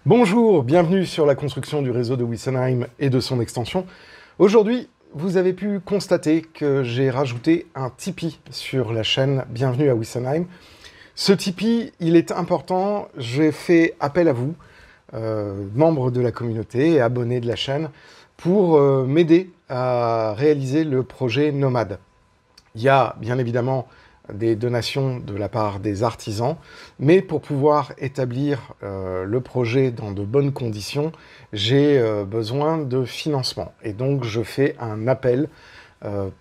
Bonjour, bienvenue sur la construction du réseau de Witsenheim et de son extension. Aujourd'hui, vous avez pu constater que j'ai rajouté un Tipeee sur la chaîne Bienvenue à Witsenheim. Ce Tipeee, il est important, j'ai fait appel à vous, membres de la communauté et abonnés de la chaîne, pour m'aider à réaliser le projet Nomade. Il y a bien évidemment des donations de la part des artisans, mais pour pouvoir établir le projet dans de bonnes conditions, j'ai besoin de financement. Et donc je fais un appel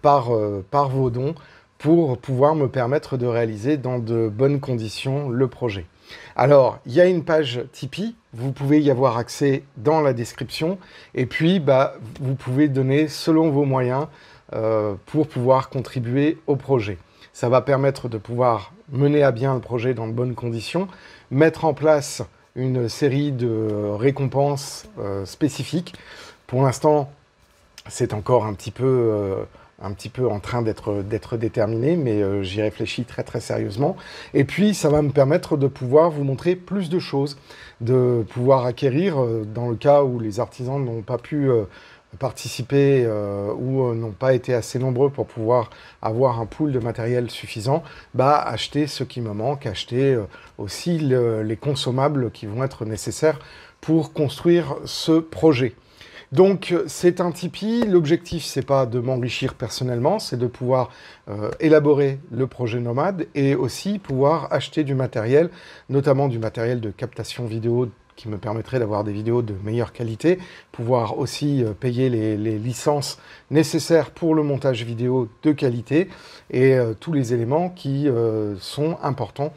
par vos dons pour pouvoir me permettre de réaliser dans de bonnes conditions le projet. Alors, il y a une page Tipeee, vous pouvez y avoir accès dans la description, et puis vous pouvez donner selon vos moyens pour pouvoir contribuer au projet. Ça va permettre de pouvoir mener à bien le projet dans de bonnes conditions, mettre en place une série de récompenses spécifiques. Pour l'instant, c'est encore un petit peu en train d'être déterminé, mais j'y réfléchis très sérieusement. Et puis, ça va me permettre de pouvoir vous montrer plus de choses, de pouvoir acquérir, dans le cas où les artisans n'ont pas pu participer ou n'ont pas été assez nombreux pour pouvoir avoir un pool de matériel suffisant, acheter ce qui me manque, acheter aussi les consommables qui vont être nécessaires pour construire ce projet. Donc c'est un Tipeee, l'objectif c'est pas de m'enrichir personnellement, c'est de pouvoir élaborer le projet Nomade et aussi pouvoir acheter du matériel, notamment du matériel de captation vidéo qui me permettrait d'avoir des vidéos de meilleure qualité, pouvoir aussi payer les licences nécessaires pour le montage vidéo de qualité et tous les éléments qui sont importants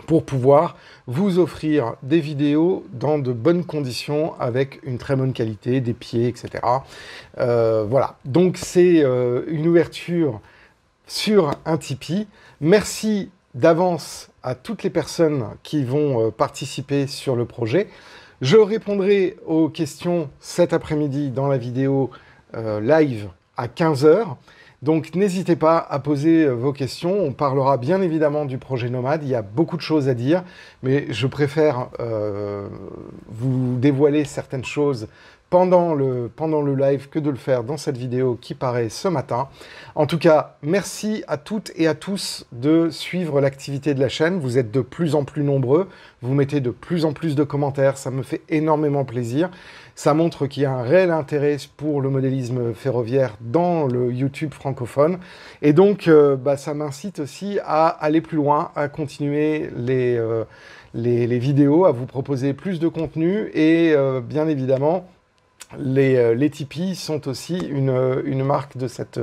pour pouvoir vous offrir des vidéos dans de bonnes conditions avec une très bonne qualité, des pieds, etc. Voilà, donc c'est une ouverture sur un Tipeee. Merci d'avance à toutes les personnes qui vont participer sur le projet. Je répondrai aux questions cet après-midi dans la vidéo live à 15 h. Donc n'hésitez pas à poser vos questions. On parlera bien évidemment du projet Nomade. Il y a beaucoup de choses à dire, mais je préfère vous dévoiler certaines choses pendant le live que de le faire dans cette vidéo qui paraît ce matin. En tout cas, merci à toutes et à tous de suivre l'activité de la chaîne. Vous êtes de plus en plus nombreux, vous mettez de plus en plus de commentaires, ça me fait énormément plaisir. Ça montre qu'il y a un réel intérêt pour le modélisme ferroviaire dans le YouTube francophone. Et donc, ça m'incite aussi à aller plus loin, à continuer les vidéos, à vous proposer plus de contenu et bien évidemment, les Tipeee sont aussi une marque de cette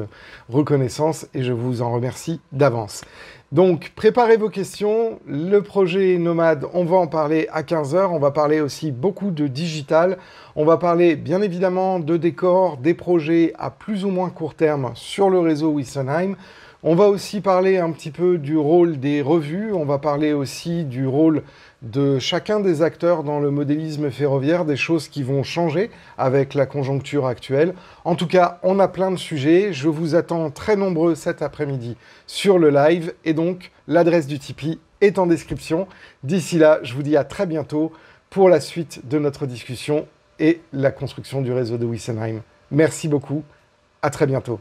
reconnaissance et je vous en remercie d'avance. Donc, préparez vos questions. Le projet Nomade, on va en parler à 15 h. On va parler aussi beaucoup de digital. On va parler bien évidemment de décors, des projets à plus ou moins court terme sur le réseau Witsenheim. On va aussi parler un petit peu du rôle des revues. On va parler aussi du rôle de chacun des acteurs dans le modélisme ferroviaire, des choses qui vont changer avec la conjoncture actuelle. En tout cas, on a plein de sujets. Je vous attends très nombreux cet après-midi sur le live. Et donc, l'adresse du Tipeee est en description. D'ici là, je vous dis à très bientôt pour la suite de notre discussion et la construction du réseau de Witsenheim. Merci beaucoup. À très bientôt.